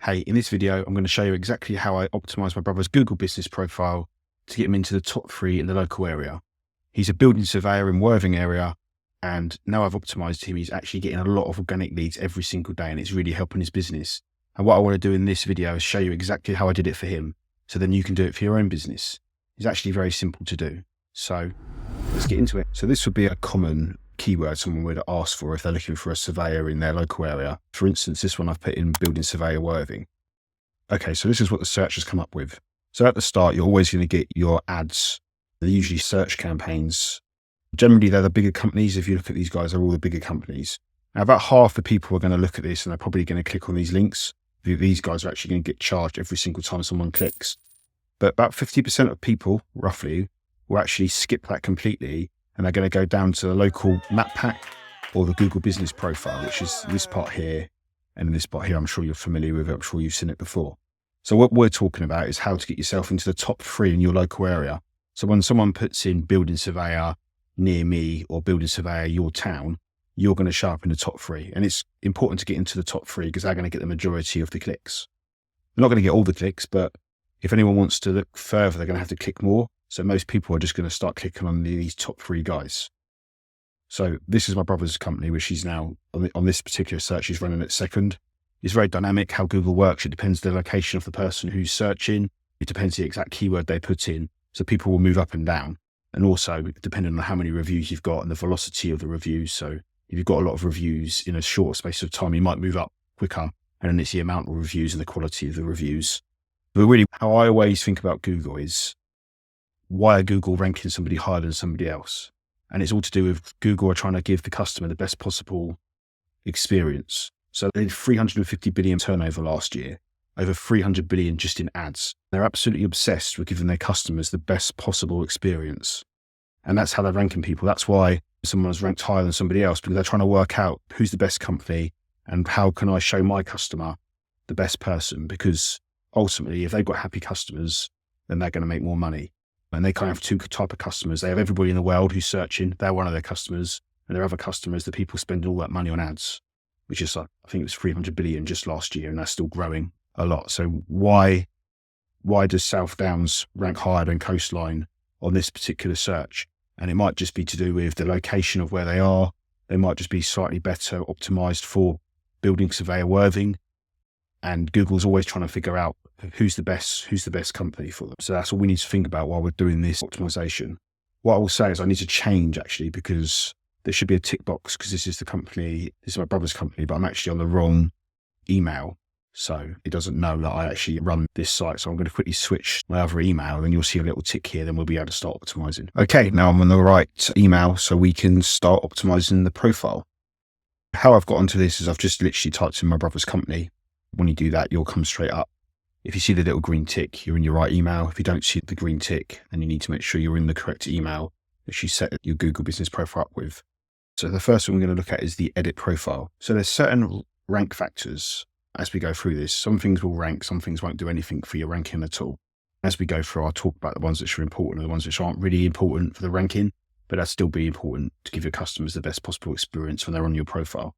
Hey, in this video, I'm going to show you exactly how I optimize my brother's Google business profile to get him into the top 3 in the local area. He's a building surveyor in Worthing area, and now I've optimized him, he's actually getting a lot of organic leads every single day, and it's really helping his business. And what I want to do in this video is show you exactly how I did it for him, so then you can do it for your own business. It's actually very simple to do. So let's get into it. So this would be a common keyword someone would ask for if they're looking for a surveyor in their local area. For instance, this one I've put in building surveyor Worthing. Okay, so this is what the search has come up with. So at the start, you're always going to get your ads. They're usually search campaigns. Generally, they're the bigger companies. If you look at these guys, they're all the bigger companies. Now, about half the people are going to look at this and they're probably going to click on these links. These guys are actually going to get charged every single time someone clicks. But about 50% of people, roughly, will actually skip that completely, and they're going to go down to the local map pack or the Google business profile, which is this part here and this part here. I'm sure you're familiar with it. I'm sure you've seen it before. So what we're talking about is how to get yourself into the top 3 in your local area. So when someone puts in building surveyor near me or building surveyor your town, you're going to show up in the top 3. And it's important to get into the top 3 because they're going to get the majority of the clicks. They're not going to get all the clicks, but if anyone wants to look further, they're going to have to click more. So most people are just going to start clicking on these top 3 guys. So this is my brother's company, which he's now on this particular search, he's running at second. It's very dynamic how Google works. It depends the location of the person who's searching. It depends the exact keyword they put in. So people will move up and down. And also depending on how many reviews you've got and the velocity of the reviews. So if you've got a lot of reviews in a short space of time, you might move up quicker. And then it's the amount of reviews and the quality of the reviews. But really how I always think about Google is, why are Google ranking somebody higher than somebody else? And it's all to do with Google are trying to give the customer the best possible experience. So they did 350 billion turnover last year, over 300 billion just in ads. They're absolutely obsessed with giving their customers the best possible experience. And that's how they're ranking people. That's why someone's ranked higher than somebody else, because they're trying to work out who's the best company and how can I show my customer the best person? Because ultimately, if they've got happy customers, then they're going to make more money. And they kind of have 2 types of customers. They have everybody in the world who's searching. They're one of their customers. And their other customers, the people spending all that money on ads, which is like, I think it was 300 billion just last year, and that's still growing a lot. So why does South Downs rank higher than Coastline on this particular search? And it might just be to do with the location of where they are. They might just be slightly better optimized for building surveyor Worthing. And Google's always trying to figure out who's the best company for them. So that's all we need to think about while we're doing this optimization. What I will say is I need to change actually, because there should be a tick box, because this is my brother's company, but I'm actually on the wrong email. So it doesn't know that I actually run this site. So I'm going to quickly switch my other email and you'll see a little tick here. Then we'll be able to start optimizing. Okay, now I'm on the right email, so we can start optimizing the profile. How I've got onto this is I've just literally typed in my brother's company. When you do that, you'll come straight up. If you see the little green tick, you're in your right email. If you don't see the green tick, then you need to make sure you're in the correct email that you set your Google business profile up with. So the first one we're going to look at is the edit profile. So there's certain rank factors as we go through this. Some things will rank, some things won't do anything for your ranking at all. As we go through, I'll talk about the ones which are important and the ones which aren't really important for the ranking, but that'll still be important to give your customers the best possible experience when they're on your profile.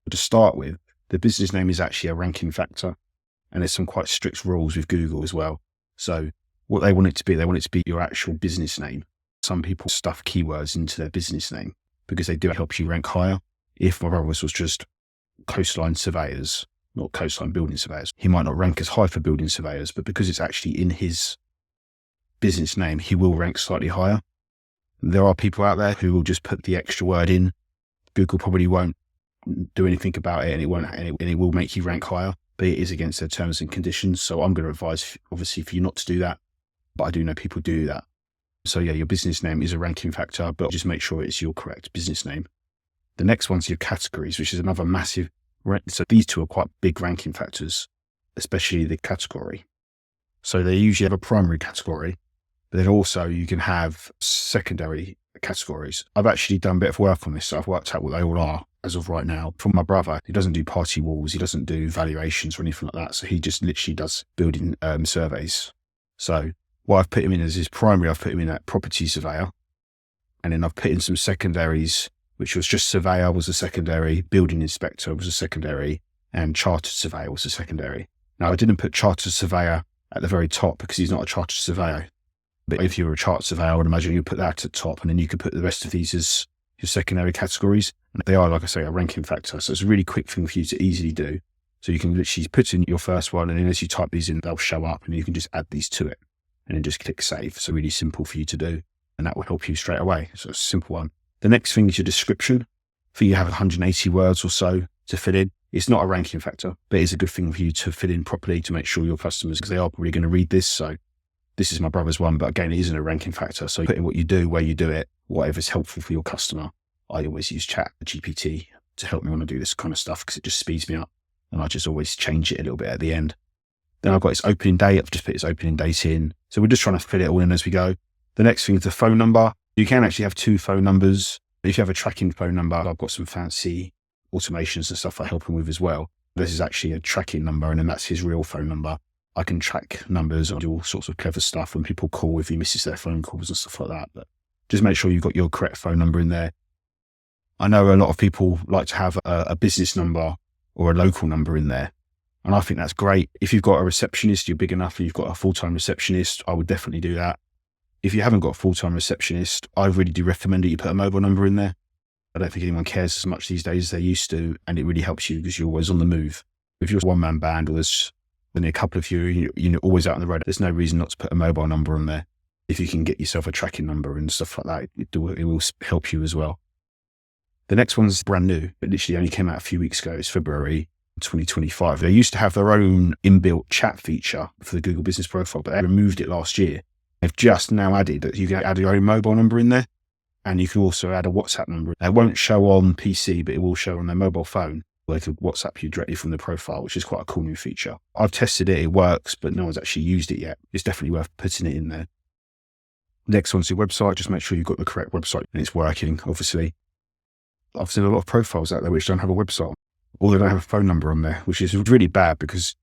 But to start with, the business name is actually a ranking factor, and there's some quite strict rules with Google as well. So what they want it to be your actual business name. Some people stuff keywords into their business name because they do help you rank higher. If my brother's was just Coastline Surveyors, not Coastline Building Surveyors, he might not rank as high for building surveyors, but because it's actually in his business name, he will rank slightly higher. There are people out there who will just put the extra word in. Google probably won't do anything about it, and it will make you rank higher, but it is against their terms and conditions. So I'm going to advise, obviously, for you not to do that, but I do know people do that. So yeah, your business name is a ranking factor, but just make sure it's your correct business name. The next one's your categories, which is another massive. So these 2 are quite big ranking factors, especially the category. So they usually have a primary category, but then also you can have secondary categories. I've actually done a bit of work on this, so I've worked out what they all are as of right now. For my brother, he doesn't do party walls, he doesn't do valuations or anything like that, so he just literally does building surveys. So what I've put him in as his primary, I've put him in at property surveyor, and then I've put in some secondaries, which was just surveyor was a secondary, building inspector was a secondary, and chartered surveyor was a secondary. Now, I didn't put chartered surveyor at the very top because he's not a chartered surveyor. But if you were a chartered surveyor, I would imagine you put that at the top, and then you could put the rest of these as your secondary categories. And they are, like I say, a ranking factor. So it's a really quick thing for you to easily do. So you can literally put in your first one, and then as you type these in, they'll show up, and you can just add these to it and then just click save. So really simple for you to do, and that will help you straight away. So it's a simple one. The next thing is your description. For you have 180 words or so to fill in. It's not a ranking factor, but it's a good thing for you to fill in properly to make sure your customers, because they are probably going to read this. So this is my brother's one, but again, it isn't a ranking factor. So put in what you do, where you do it, whatever's helpful for your customer. I always use Chat GPT to help me when I do this kind of stuff because it just speeds me up, and I just always change it a little bit at the end. Then I've got its opening date. I've just put its opening date in. So we're just trying to fit it all in as we go. The next thing is the phone number. You can actually have 2 phone numbers. If you have a tracking phone number, I've got some fancy automations and stuff I help him with as well. This is actually a tracking number, and then that's his real phone number. I can track numbers and do all sorts of clever stuff when people call, if he misses their phone calls and stuff like that. But just make sure you've got your correct phone number in there. I know a lot of people like to have a business number or a local number in there. And I think that's great. If you've got a receptionist, you're big enough and you've got a full-time receptionist, I would definitely do that. If you haven't got a full-time receptionist, I really do recommend that you put a mobile number in there. I don't think anyone cares as much these days as they used to, and it really helps you because you're always on the move. If you're a one-man band or there's only a couple of you, you're always out on the road, there's no reason not to put a mobile number on there. If you can get yourself a tracking number and stuff like that, it will help you as well. The next one's brand new. It literally only came out a few weeks ago. It's February 2025. They used to have their own inbuilt chat feature for the Google Business Profile, but they removed it last year. They've just now added that you can add your own mobile number in there, and you can also add a WhatsApp number. It won't show on PC, but it will show on their mobile phone. They could WhatsApp you directly from the profile, which is quite a cool new feature. I've tested it, it works, but no one's actually used it yet. It's definitely worth putting it in there. Next one's your website. Just make sure you've got the correct website and it's working, obviously. I've seen a lot of profiles out there which don't have a website, or they don't have a phone number on there, which is really bad because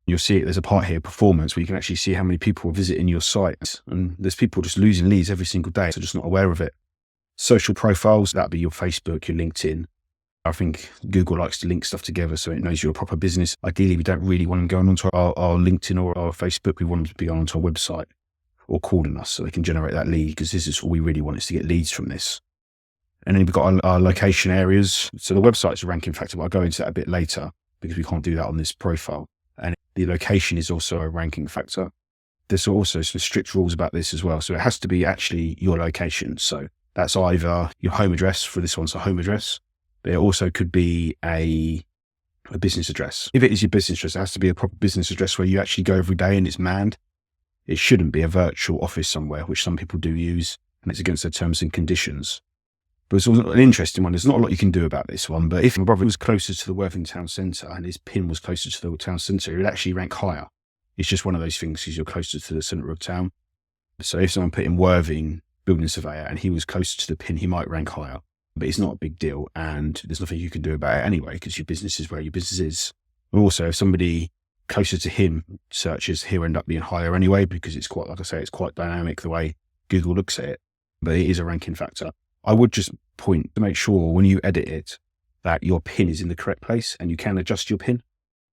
you'll see it. There's a part here, performance, where you can actually see how many people are visiting your site. And there's people just losing leads every single day, so just not aware of it. Social profiles, that'd be your Facebook, your LinkedIn. I think Google likes to link stuff together so it knows you're a proper business. Ideally, we don't really want them going onto our LinkedIn or our Facebook. We want them to be onto our website or calling us so they can generate that lead, because this is all we really want, is to get leads from this. And then we've got our location areas. So the website's a ranking factor, but I'll go into that a bit later because we can't do that on this profile. And the location is also a ranking factor. There's also some strict rules about this as well. So it has to be actually your location. So that's either your home address. For this one's a home address. But it also could be a business address. If it is your business address, it has to be a proper business address where you actually go every day and it's manned. It shouldn't be a virtual office somewhere, which some people do use, and it's against their terms and conditions. But it's also an interesting one. There's not a lot you can do about this one, but if my brother was closer to the Worthing town centre and his pin was closer to the town centre, it would actually rank higher. It's just one of those things because you're closer to the centre of town. So if someone put in Worthing building surveyor and he was closer to the pin, he might rank higher. But it's not a big deal, and there's nothing you can do about it anyway because your business is where your business is. Also, if somebody closer to him searches, he'll end up being higher anyway because it's quite, like I say, it's quite dynamic the way Google looks at it. But it is a ranking factor. I would just point to make sure when you edit it that your pin is in the correct place, and you can adjust your pin.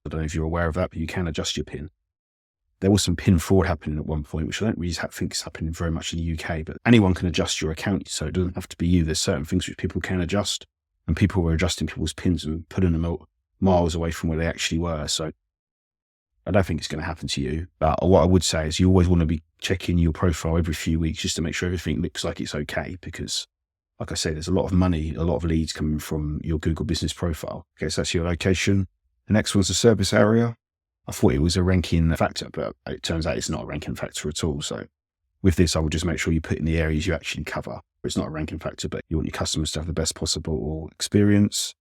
I don't know if you're aware of that, but you can adjust your pin. There was some pin fraud happening at one point, which I don't really think is happening very much in the UK, but anyone can adjust your account, so it doesn't have to be you. There's certain things which people can adjust, and people were adjusting people's pins and putting them out miles away from where they actually were. So I don't think it's going to happen to you. But what I would say is you always want to be checking your profile every few weeks just to make sure everything looks like it's okay, because like I say, there's a lot of money, a lot of leads coming from your Google Business Profile. Okay, so that's your location. The next one's the service area. I thought it was a ranking factor, but it turns out it's not a ranking factor at all. So with this, I would just make sure you put in the areas you actually cover. It's not a ranking factor, but you want your customers to have the best possible experience.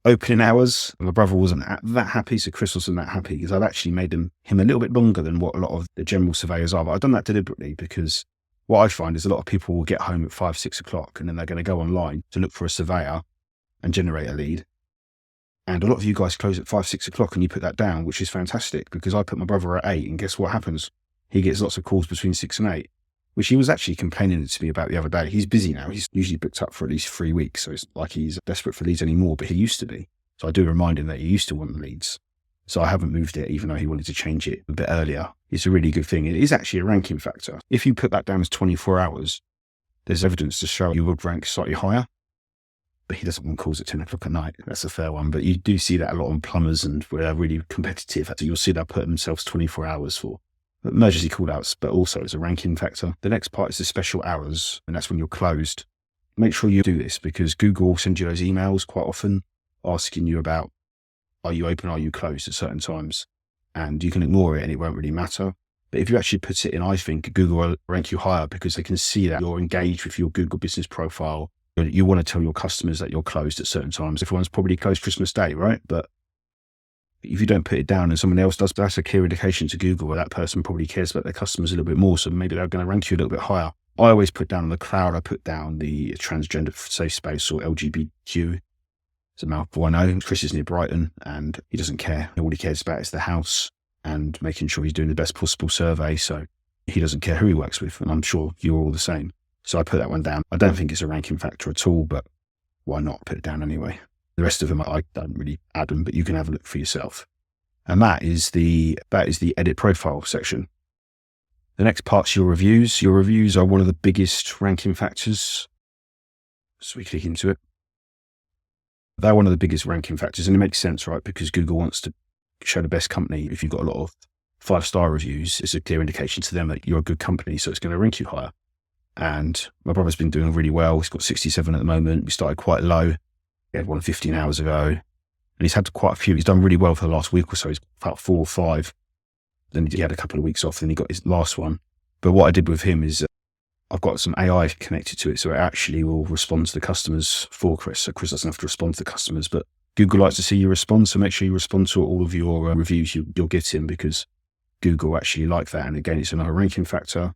Opening hours. My brother wasn't that happy, so Chris wasn't that happy because I've actually made him a little bit longer than what a lot of the general surveyors are. But I've done that deliberately because what I find is a lot of people will get home at 5, 6 o'clock and then they're going to go online to look for a surveyor and generate a lead. And a lot of you guys close at 5, 6 o'clock and you put that down, which is fantastic because I put my brother at 8 and guess what happens? He gets lots of calls between 6 and 8, which he was actually complaining to me about the other day. He's busy now. He's usually booked up for at least 3 weeks. So it's like he's desperate for leads anymore, but he used to be. So I do remind him that he used to want the leads. So I haven't moved it, even though he wanted to change it a bit earlier. It's a really good thing. It is actually a ranking factor. If you put that down as 24 hours, there's evidence to show you would rank slightly higher. But he doesn't want calls at 10 o'clock at night. That's a fair one. But you do see that a lot on plumbers, and where they're really competitive. You'll see they'll put themselves 24 hours for emergency call outs, but also as a ranking factor. The next part is the special hours, and that's when you're closed. Make sure you do this, because Google will send you those emails quite often asking you about, are you open, are you closed at certain times? And you can ignore it and it won't really matter. But if you actually put it in, I think Google will rank you higher, because they can see that you're engaged with your Google business profile. You want to tell your customers that you're closed at certain times. Everyone's probably closed Christmas Day, right? But if you don't put it down and someone else does, that's a clear indication to Google where that person probably cares about their customers a little bit more. So maybe they're going to rank you a little bit higher. I always put down on the cloud, I put down the transgender safe space, or LGBTQ. It's a mouthful, I know. Chris is near Brighton and he doesn't care. All he cares about is the house and making sure he's doing the best possible survey. So he doesn't care who he works with. And I'm sure you're all the same. So I put that one down. I don't think it's a ranking factor at all, but why not put it down anyway? The rest of them, I don't really add them, but you can have a look for yourself. And that is the edit profile section. The next part's your reviews. Your reviews are one of the biggest ranking factors. So we click into it. They're one of the biggest ranking factors, and it makes sense, right? Because Google wants to show the best company. If you've got a lot of 5-star reviews, it's a clear indication to them that you're a good company, so it's going to rank you higher. And my brother's been doing really well. He's got 67 at the moment. We started quite low. He had one 15 hours ago, and he's had quite a few. He's done really well for the last week or so. He's about 4 or 5. Then he had a couple of weeks off, then he got his last one. But what I did with him is I've got some AI connected to it, so it actually will respond to the customers for Chris. So Chris doesn't have to respond to the customers, but Google likes to see you respond. So make sure you respond to all of your reviews you're getting, because Google actually like that. And again, it's another ranking factor.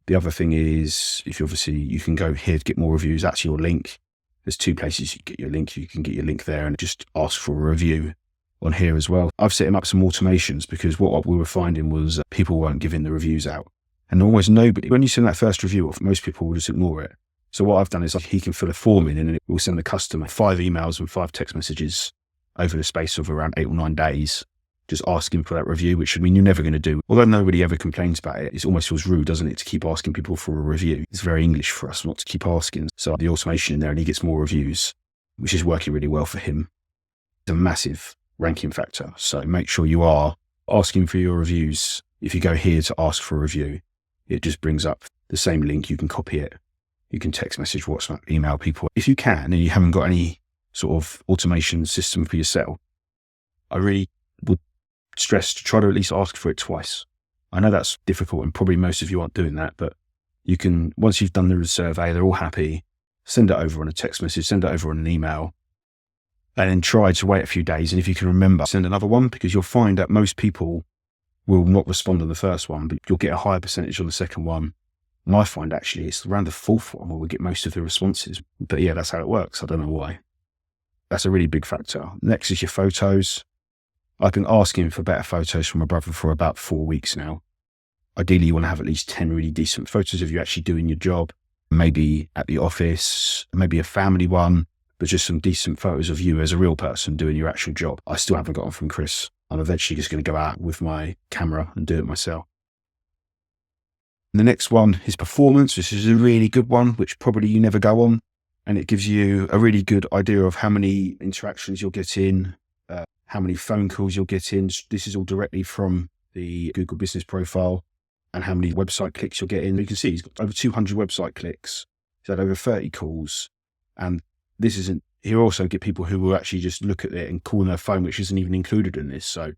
The other thing is, if you can go here to get more reviews. That's your link. There's 2 places you can get your link. You can get your link there and just ask for a review on here as well. I've set him up some automations, because what we were finding was people weren't giving the reviews out. And almost nobody, when you send that first review off, most people will just ignore it. So what I've done is he can fill a form in, and it will send the customer 5 emails and 5 text messages over the space of around 8 or 9 days, just asking for that review, which I mean, you're never going to do. Although nobody ever complains about it, it almost feels rude, doesn't it, to keep asking people for a review. It's very English for us not to keep asking. So the automation in there, and he gets more reviews, which is working really well for him. It's a massive ranking factor. So make sure you are asking for your reviews. If you go here to ask for a review, it just brings up the same link. You can copy it. You can text message, WhatsApp, email people. If you can, and you haven't got any sort of automation system for yourself, I really would stress to try to at least ask for it twice. I know that's difficult, and probably most of you aren't doing that, but you can, once you've done the survey, they're all happy, send it over on a text message, send it over on an email, and then try to wait a few days. And if you can remember, send another one, because you'll find that most people will not respond on the first one, but you'll get a higher percentage on the second one. And I find actually it's around the 4th one where we get most of the responses. But yeah, that's how it works. I don't know why. That's a really big factor. Next is your photos. I've been asking for better photos from my brother for about 4 weeks now. Ideally, you want to have at least 10 really decent photos of you actually doing your job. Maybe at the office, maybe a family one, but just some decent photos of you as a real person doing your actual job. I still haven't got them from Chris. I'm eventually just going to go out with my camera and do it myself. And the next one is performance. This is a really good one, which probably you never go on. And it gives you a really good idea of how many interactions you'll get in, how many phone calls you'll get in. This is all directly from the Google business profile, and how many website clicks you'll get in. You can see he's got over 200 website clicks. He's had over 30 calls. And this isn't, he'll also get people who will actually just look at it and call on their phone, which isn't even included in this. So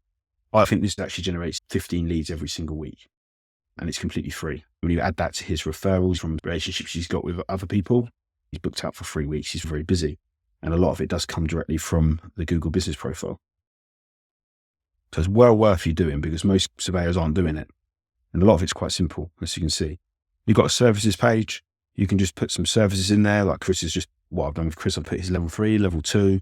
I think this actually generates 15 leads every single week, and it's completely free. When you add that to his referrals from relationships he's got with other people, he's booked out for 3 weeks. He's very busy. And a lot of it does come directly from the Google business profile. So it's well worth you doing, because most surveyors aren't doing it. And a lot of it's quite simple, as you can see. You've got a services page. You can just put some services in there. Like Chris is just, what I've done with Chris, I've put his level 3, level 2.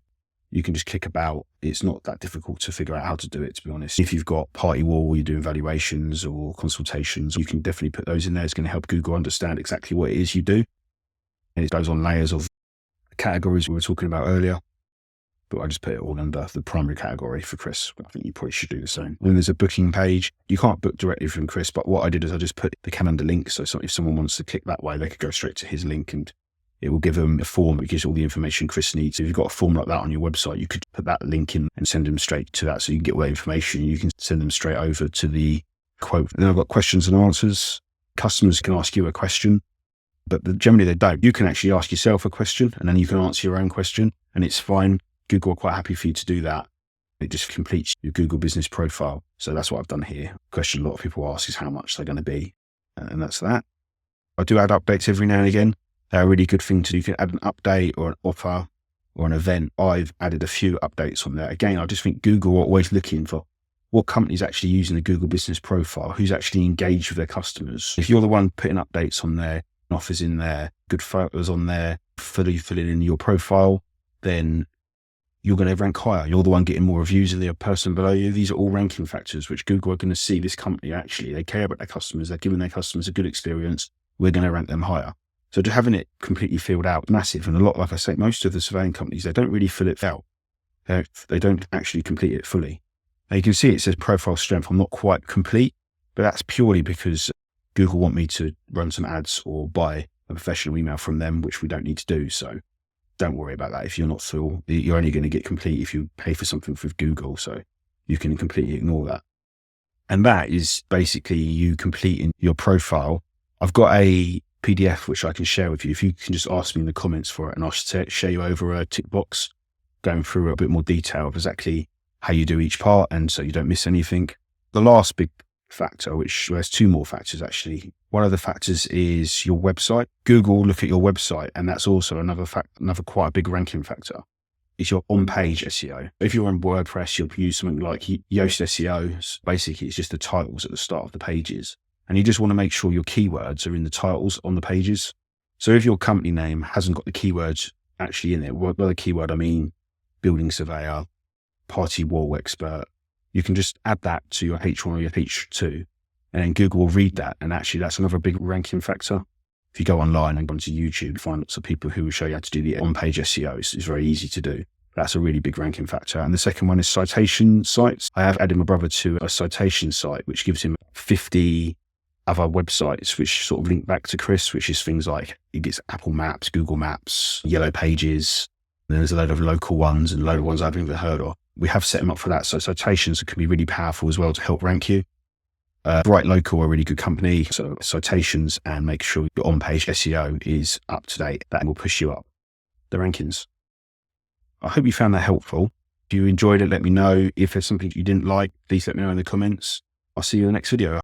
You can just click about. It's not that difficult to figure out how to do it, to be honest. If you've got party wall, you're doing valuations or consultations, you can definitely put those in there. It's going to help Google understand exactly what it is you do. And it goes on layers of categories we were talking about earlier. but I just put it all under the primary category for Chris. I think you probably should do the same. And there's a booking page. You can't book directly from Chris, but what I did is I just put the calendar link. So if someone wants to click that way, they could go straight to his link, and it will give them a form that gives all the information Chris needs. If you've got a form like that on your website, you could put that link in and send them straight to that. So you can get all that information. You can send them straight over to the quote. And then I've got questions and answers. Customers can ask you a question, but generally they don't. You can actually ask yourself a question, and then you can answer your own question, and it's fine. Google are quite happy for you to do that. It just completes your Google business profile. So that's what I've done here. The question a lot of people ask is how much they're going to be. And that's that. I do add updates every now and again. They're a really good thing to do. You can add an update or an offer or an event. I've added a few updates on there. Again, I just think Google are always looking for what company's actually using the Google business profile, who's actually engaged with their customers. If you're the one putting updates on there, offers in there, good photos on there, fully filling in your profile, then you're going to rank higher. You're the one getting more reviews than the person below you. These are all ranking factors, which Google are going to see this company actually, they care about their customers. They're giving their customers a good experience. We're going to rank them higher. So just having it completely filled out, massive. And a lot, like I say, most of the surveying companies, they don't really fill it out. They don't actually complete it fully. Now you can see it says profile strength. I'm not quite complete, but that's purely because Google want me to run some ads or buy a professional email from them, which we don't need to do. So don't worry about that. If you're not full, you're only going to get complete if you pay for something with Google. So you can completely ignore that. And that is basically you completing your profile. I've got a PDF which I can share with you. If you can just ask me in the comments for it, and I'll share you over a tick box going through a bit more detail of exactly how you do each part, and so you don't miss anything. The last big factor, which there's two more factors actually. One of the factors is your website. Google will look at your website, and that's also another quite a big ranking factor. Is your on-page SEO. If you're on WordPress, you'll use something like Yoast SEO. Basically, it's just the titles at the start of the pages. And you just want to make sure your keywords are in the titles on the pages. So if your company name hasn't got the keywords actually in there, by the keyword I mean building surveyor, party wall expert, you can just add that to your H1 or your H2, and then Google will read that. And actually that's another big ranking factor. If you go online and go onto YouTube, find lots of people who will show you how to do the on-page SEO. It's very easy to do. That's a really big ranking factor. And the second one is citation sites. I have added my brother to a citation site, which gives him 50 other websites, which sort of link back to Chris, which is things like he gets Apple Maps, Google Maps, Yellow Pages. And there's a load of local ones and a load of ones I haven't even heard of. We have set them up for that. So citations can be really powerful as well to help rank you. Bright Local are a really good company. So citations, and make sure your on-page SEO is up to date. That will push you up the rankings. I hope you found that helpful. If you enjoyed it, let me know. If there's something you didn't like, please let me know in the comments. I'll see you in the next video.